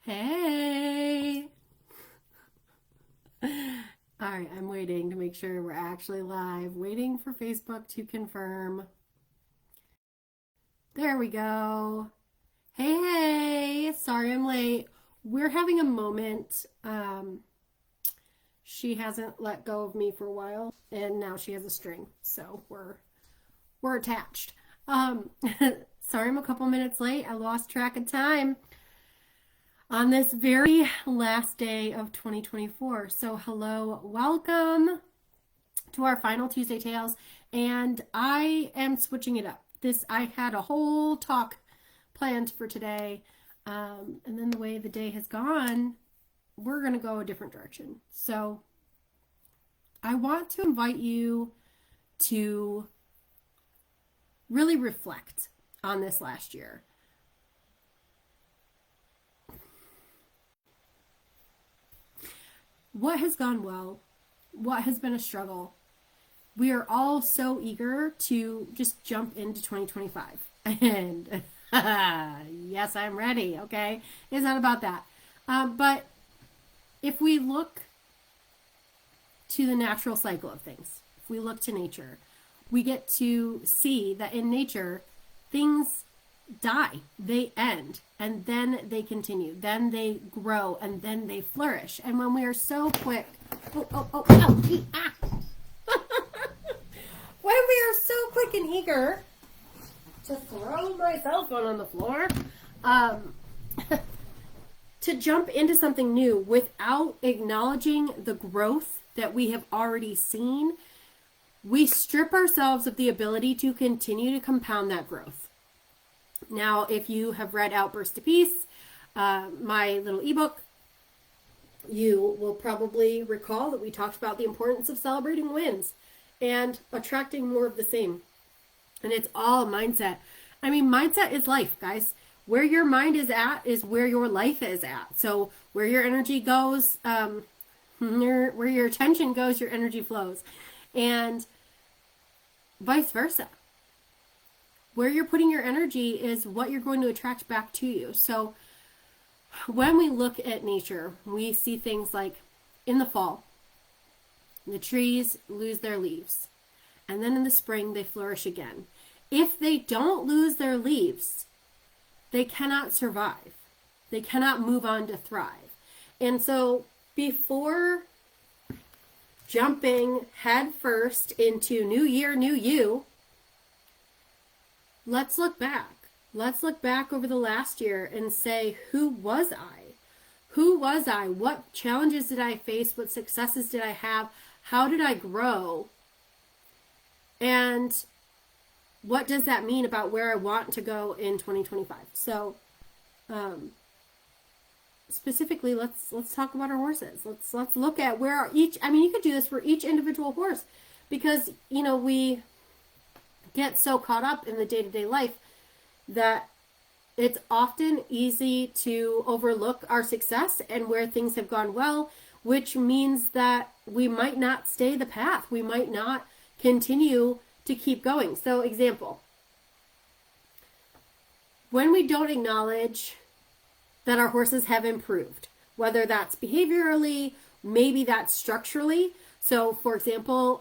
Hey! All right, I'm waiting to make sure we're actually live. Waiting for Facebook to confirm. There we go. Hey! Sorry I'm late. We're having a moment. She hasn't let go of me for a while, and now she has a string, so we're attached. Um, Sorry I'm a couple minutes late. I lost track of time on this very last day of 2024. So, hello, welcome to our final Tuesday Tales, and I am switching it up. I had a whole talk planned for today, and then the way the day has gone, we're going to go a different direction. So, I want to invite you to really reflect on this last year. What has gone well? What has been a struggle? We are all so eager to just jump into 2025. And yes, I'm ready, okay? It's not about that. But if we look to the natural cycle of things, if we look to nature, we get to see that in nature, things die, they end, and then they continue, then they grow, and then they flourish. And when we are so quick, when we are so quick and eager to throw my cell phone on the floor, to jump into something new without acknowledging the growth that we have already seen, we strip ourselves of the ability to continue to compound that growth. Now, if you have read Outbursts to Peace, my little ebook, you will probably recall that we talked about the importance of celebrating wins and attracting more of the same. And it's all a mindset. I mean, mindset is life, guys. Where your mind is at is where your life is at. So where your energy goes, where your attention goes, your energy flows. And vice versa. Where you're putting your energy is what you're going to attract back to you. So when we look at nature, we see things like in the fall, the trees lose their leaves. And then in the spring, they flourish again. If they don't lose their leaves, they cannot survive. They cannot move on to thrive. And so before jumping headfirst into new year, new you, let's look back. Let's look back over the last year and say, who was I? Who was I? What challenges did I face? What successes did I have? How did I grow? And what does that mean about where I want to go in 2025? So, specifically, let's talk about our horses. Let's look at where each. I mean, you could do this for each individual horse, because we get so caught up in the day-to-day life that it's often easy to overlook our success and where things have gone well, which means that we might not stay the path. We might not continue to keep going. So, example, when we don't acknowledge that our horses have improved, whether that's behaviorally, maybe that's structurally. So, for example,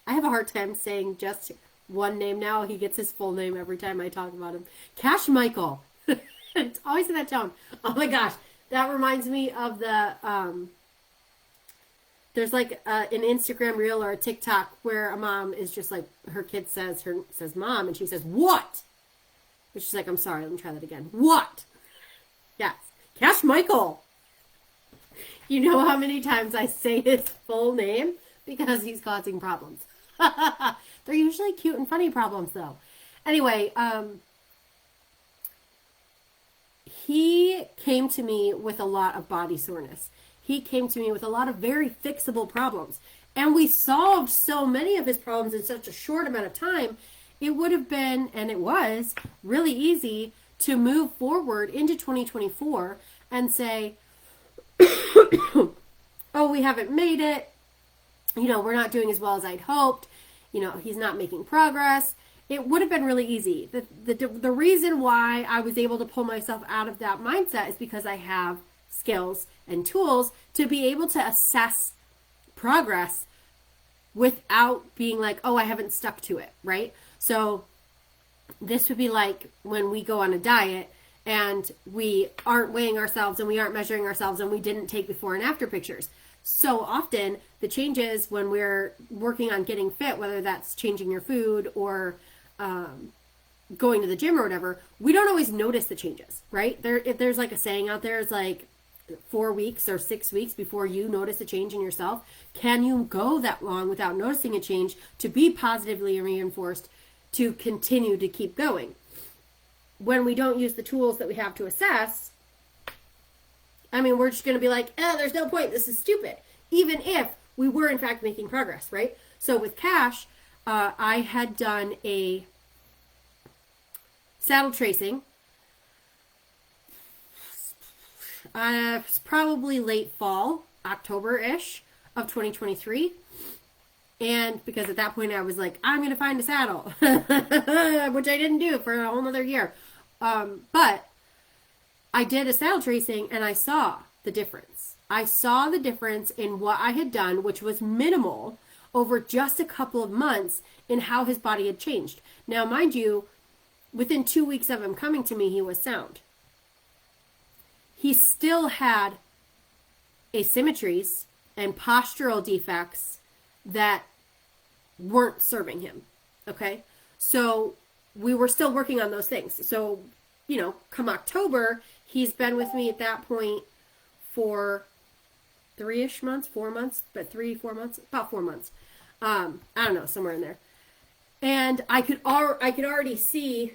I have a hard time saying just one name now. He gets his full name every time I talk about him. Cash Michael. It's always in that tone. Oh my gosh. That reminds me of the, there's like an Instagram reel or a TikTok where a mom is just like, her kid says mom, and she says, what? And she's like, I'm sorry, let me try that again. What? Yes. Cash Michael. You know how many times I say his full name? Because he's causing problems. They're usually cute and funny problems, though. Anyway, he came to me with a lot of body soreness. He came to me with a lot of very fixable problems. And we solved so many of his problems in such a short amount of time. It would have been, and it was, really easy to move forward into 2024 and say, oh, we haven't made it. We're not doing as well as I'd hoped. He's not making progress. it would have been really easy. The reason why I was able to pull myself out of that mindset is because I have skills and tools to be able to assess progress without being like, oh, I haven't stuck to it, right? So this would be like when we go on a diet and we aren't weighing ourselves and we aren't measuring ourselves and we didn't take before and after pictures. So often the changes when we're working on getting fit, whether that's changing your food or going to the gym or whatever, we don't always notice the changes, right? If there's like a saying out there, it's like 4 weeks or 6 weeks before you notice a change in yourself. Can you go that long without noticing a change to be positively reinforced to continue to keep going? When we don't use the tools that we have to assess, I mean, we're just going to be like, oh, there's no point. This is stupid. Even if we were, in fact, making progress, right? So with Cash, I had done a saddle tracing. It's probably late fall, October-ish of 2023. And because at that point I was like, I'm going to find a saddle, which I didn't do for a whole nother year. But I did a saddle tracing and I saw the difference. I saw the difference in what I had done, which was minimal, over just a couple of months in how his body had changed. Now, mind you, within 2 weeks of him coming to me, he was sound. He still had asymmetries and postural defects that weren't serving him. Okay? So we were still working on those things. So, come October, he's been with me at that point for 3-ish months, 4 months, but 3-4 months, about 4 months. I don't know, somewhere in there. And I could already see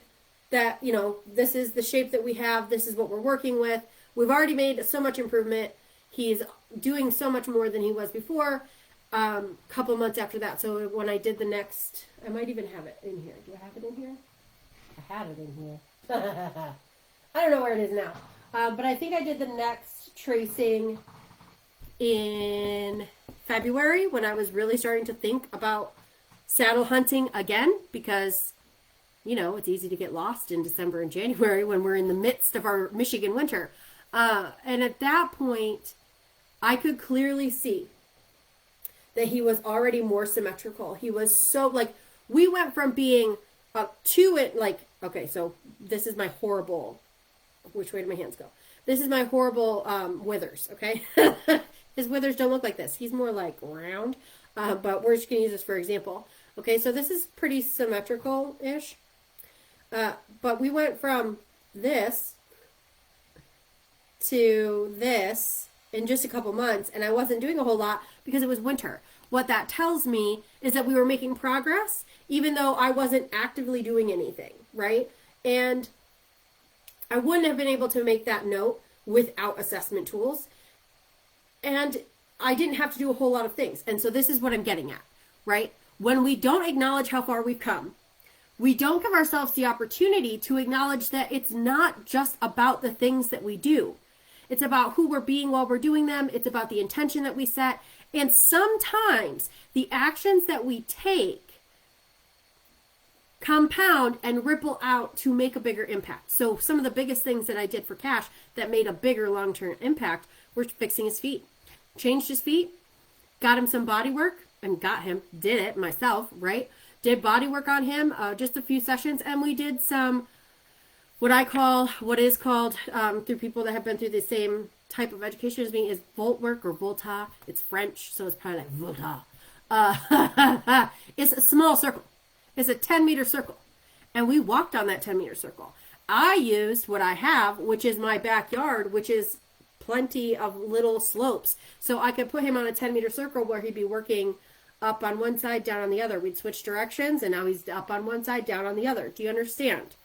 that, this is the shape that we have. This is what we're working with. We've already made so much improvement. He's doing so much more than he was before. Couple months after that. So when I did the next, I might even have it in here. Do I have it in here? I had it in here. I don't know where it is now. But I think I did the next tracing in February when I was really starting to think about saddle hunting again, because it's easy to get lost in December and January when we're in the midst of our Michigan winter. And at that point, I could clearly see that he was already more symmetrical. He was so, we went from being to it, okay, so this is my horrible, which way do my hands go? This is my horrible withers, okay? His withers don't look like this. He's more like round, but we're just going to use this for example. Okay, so this is pretty symmetrical-ish. But we went from this to this in just a couple months, and I wasn't doing a whole lot because it was winter. What that tells me is that we were making progress, even though I wasn't actively doing anything, right? And I wouldn't have been able to make that note without assessment tools. And I didn't have to do a whole lot of things. And so this is what I'm getting at, right? When we don't acknowledge how far we've come, we don't give ourselves the opportunity to acknowledge that it's not just about the things that we do. It's about who we're being while we're doing them. It's about the intention that we set. And sometimes the actions that we take compound and ripple out to make a bigger impact. So some of the biggest things that I did for Cash that made a bigger long-term impact were fixing his feet. Changed his feet, got him some body work, and did it myself, right? Did body work on him, just a few sessions, and we did some, what is called, through people that have been through the same type of education as me, is volt work or volta. It's French, so it's probably like volta. It's a small circle. It's a 10-meter circle. And we walked on that 10-meter circle. I used what I have, which is my backyard, which is plenty of little slopes. So I could put him on a 10-meter circle where he'd be working up on one side, down on the other. We'd switch directions, and now he's up on one side, down on the other. Do you understand?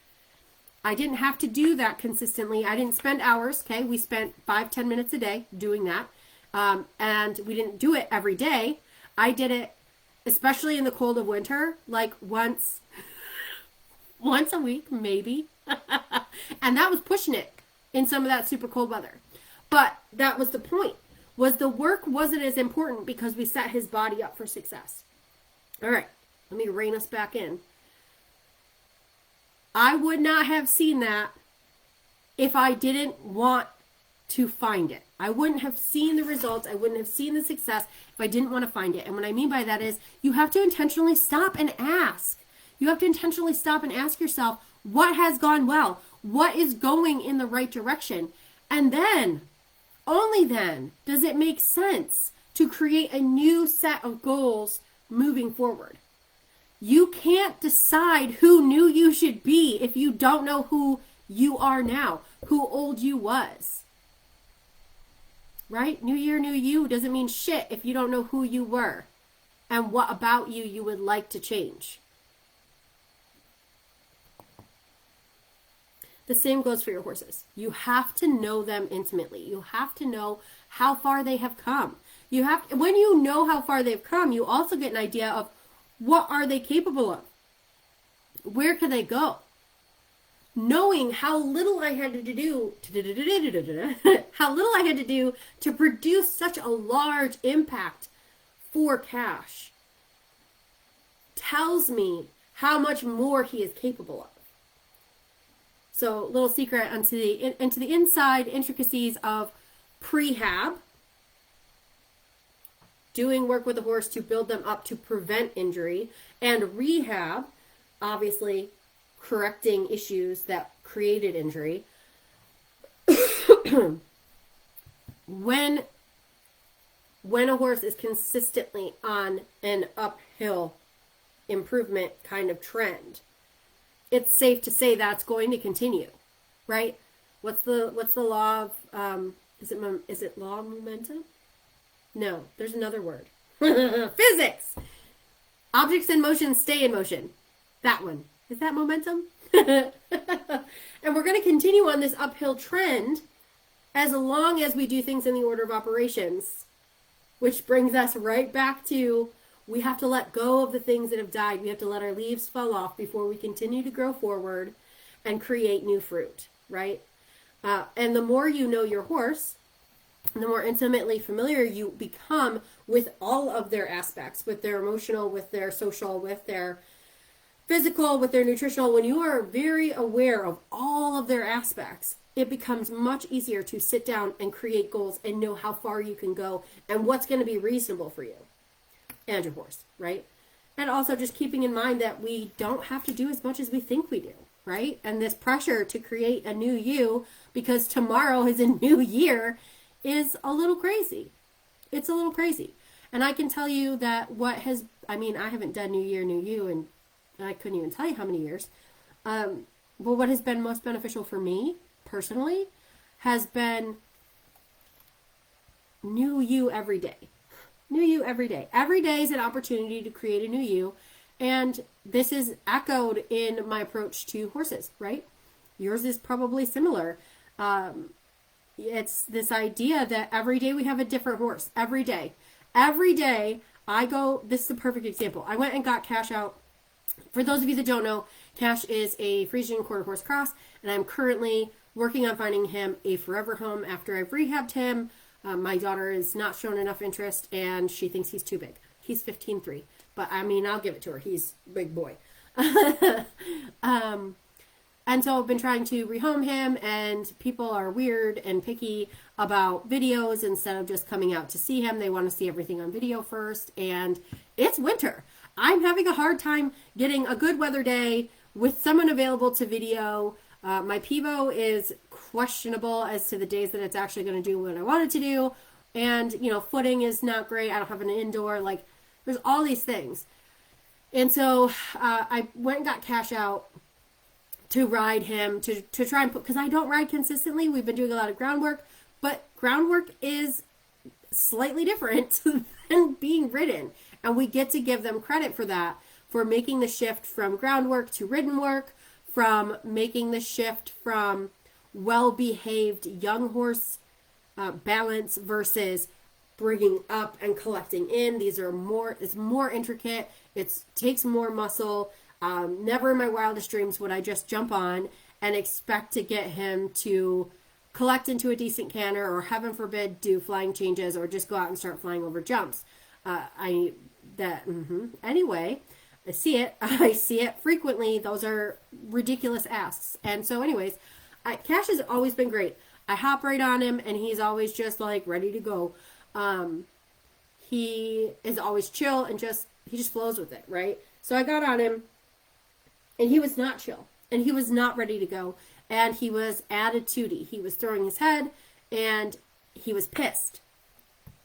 I didn't have to do that consistently. I didn't spend hours, okay? We spent 5-10 minutes a day doing that. And we didn't do it every day. I did it, especially in the cold of winter, like once a week, maybe. And that was pushing it in some of that super cold weather. But that was the point, was the work wasn't as important because we set his body up for success. All right, let me rein us back in. I would not have seen that if I didn't want to find it. I wouldn't have seen the results. I wouldn't have seen the success if I didn't want to find it. And what I mean by that is you have to intentionally stop and ask. You have to intentionally stop and ask yourself, what has gone well? What is going in the right direction? And then, only then, does it make sense to create a new set of goals moving forward. You can't decide who new you should be if you don't know who you are now, who old you was. Right? New year, new you doesn't mean shit if you don't know who you were and what about you you would like to change. The same goes for your horses. You have to know them intimately. You have to know how far they have come. When you know how far they've come, you also get an idea of what are they capable of? Where can they go? Knowing how little I had to do to produce such a large impact for Cash tells me how much more he is capable of. So, little secret into the inside intricacies of prehab, doing work with the horse to build them up to prevent injury, and rehab, obviously correcting issues that created injury. When a horse is consistently on an uphill improvement kind of trend, it's safe to say that's going to continue, right? What's the law of is it law of momentum? No, there's another word. Physics. Objects in motion stay in motion. That one. Is that momentum? And we're going to continue on this uphill trend as long as we do things in the order of operations, which brings us right back to we have to let go of the things that have died. We have to let our leaves fall off before we continue to grow forward and create new fruit, right? And the more you know your horse, the more intimately familiar you become with all of their aspects, with their emotional, with their social, with their physical, with their nutritional. When you are very aware of all of their aspects, it becomes much easier to sit down and create goals and know how far you can go and what's going to be reasonable for you and your horse, right? And also just keeping in mind that we don't have to do as much as we think we do, right? And this pressure to create a new you because tomorrow is a new year is a little crazy. It's a little crazy. And I can tell you that I haven't done New Year, New You, and I couldn't even tell you how many years. But what has been most beneficial for me, personally, has been new you every day. New you every day. Every day is an opportunity to create a new you. And this is echoed in my approach to horses, right? Yours is probably similar. It's this idea that every day we have a different horse. Every day. Every day I go, this is a perfect example. I went and got Cash out. For those of you that don't know, Cash is a Friesian quarter horse cross, and I'm currently working on finding him a forever home after I've rehabbed him. My daughter has not shown enough interest, and she thinks he's too big. He's 15.3, but I'll give it to her. He's a big boy. And so I've been trying to rehome him, and people are weird and picky about videos instead of just coming out to see him. They want to see everything on video first, and it's winter. I'm having a hard time getting a good weather day with someone available to video. My Pivo is questionable as to the days that it's actually going to do what I want it to do. And, footing is not great. I don't have an indoor. There's all these things. And so I went and got Cash out to ride him, to try and because I don't ride consistently. We've been doing a lot of groundwork, but groundwork is slightly different than being ridden. And we get to give them credit for that, for making the shift from groundwork to ridden work, from making the shift from well-behaved young horse balance versus bringing up and collecting in. It's more intricate. It takes more muscle. Never in my wildest dreams would I just jump on and expect to get him to collect into a decent canter or, heaven forbid, do flying changes or just go out and start flying over jumps. Anyway, I see it. I see it frequently. Those are ridiculous asks. And so anyways, Cash has always been great. I hop right on him and he's always just like ready to go. He is always chill and he just flows with it, right? So I got on him and he was not chill and he was not ready to go. And he was attitudey. He was throwing his head and he was pissed,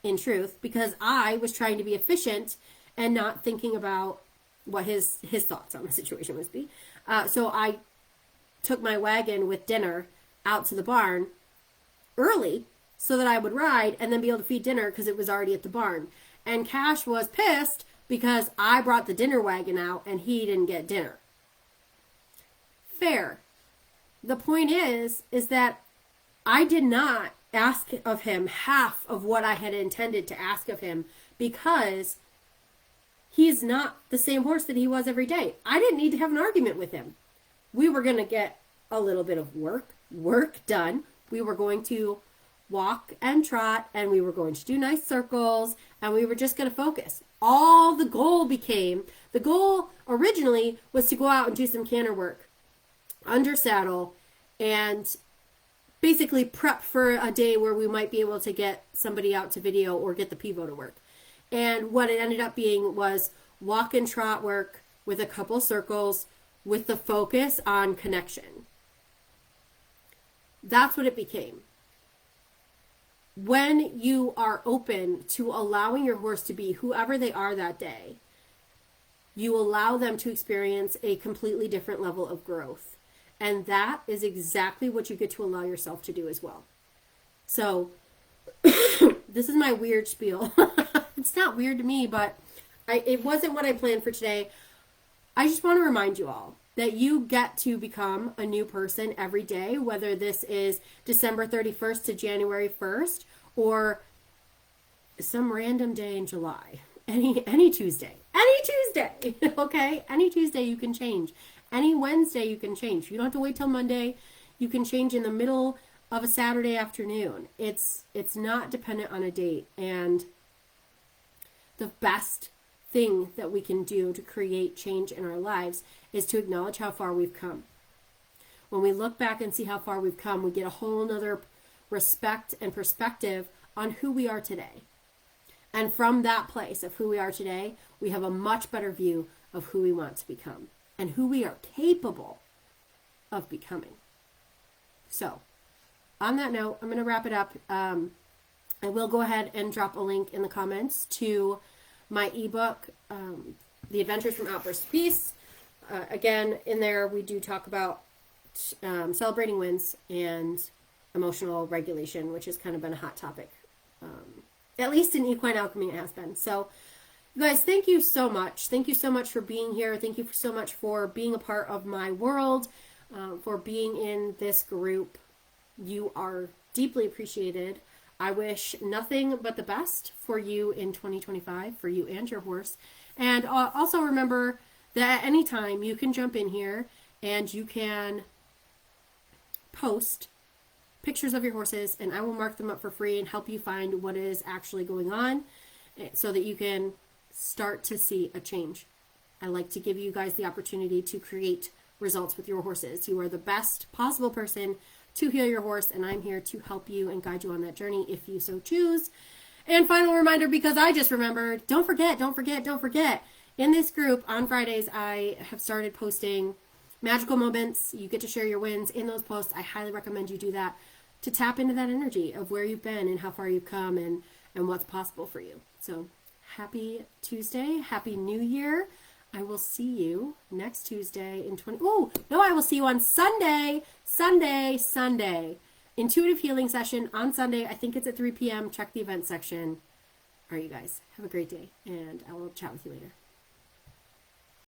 in truth, because I was trying to be efficient and not thinking about what his thoughts on the situation must be. So I took my wagon with dinner out to the barn early so that I would ride and then be able to feed dinner because it was already at the barn. And Cash was pissed because I brought the dinner wagon out and he didn't get dinner. Fair. The point is that I did not ask of him half of what I had intended to ask of him because he's not the same horse that he was every day. I didn't need to have an argument with him. We were going to get a little bit of work done. We were going to walk and trot and we were going to do nice circles and we were just going to focus. The goal originally was to go out and do some canter work under saddle and basically prep for a day where we might be able to get somebody out to video or get the pivot to work. And what it ended up being was walk and trot work with a couple circles with the focus on connection. That's what it became. When you are open to allowing your horse to be whoever they are that day, you allow them to experience a completely different level of growth. And that is exactly what you get to allow yourself to do as well. So, this is my weird spiel. It's not weird to me, but it wasn't what I planned for today. I just want to remind you all that you get to become a new person every day, whether this is December 31st to January 1st or some random day in July. Any Tuesday. Okay? Any Tuesday you can change. Any Wednesday you can change. You don't have to wait till Monday. You can change in the middle of a Saturday afternoon. It's not dependent on a date. And the best thing that we can do to create change in our lives is to acknowledge how far we've come. When we look back and see how far we've come, we get a whole nother respect and perspective on who we are today. And from that place of who we are today, we have a much better view of who we want to become and who we are capable of becoming. So, on that note, I'm going to wrap it up. I will go ahead and drop a link in the comments to my ebook, The Adventures from Outbursts to Peace. Again, in there we do talk about celebrating wins and emotional regulation, which has kind of been a hot topic. At least in Equine Alchemy it has been. So, you guys, thank you so much. Thank you so much for being here. Thank you so much for being a part of my world, for being in this group. You are deeply appreciated. I wish nothing but the best for you in 2025, for you and your horse. And also remember that at any time you can jump in here and you can post pictures of your horses and I will mark them up for free and help you find what is actually going on so that you can start to see a change. I like to give you guys the opportunity to create results with your horses. You are the best possible person to heal your horse, and I'm here to help you and guide you on that journey if you so choose. And final reminder, because I just remembered, don't forget. In this group on Fridays, I have started posting magical moments. You get to share your wins in those posts. I highly recommend you do that to tap into that energy of where you've been and how far you've come and what's possible for you. So happy Tuesday. Happy New Year. I will see you next Tuesday I will see you on Sunday. Intuitive healing session on Sunday. I think it's at 3 p.m. Check the event section. All right, you guys. Have a great day, and I will chat with you later.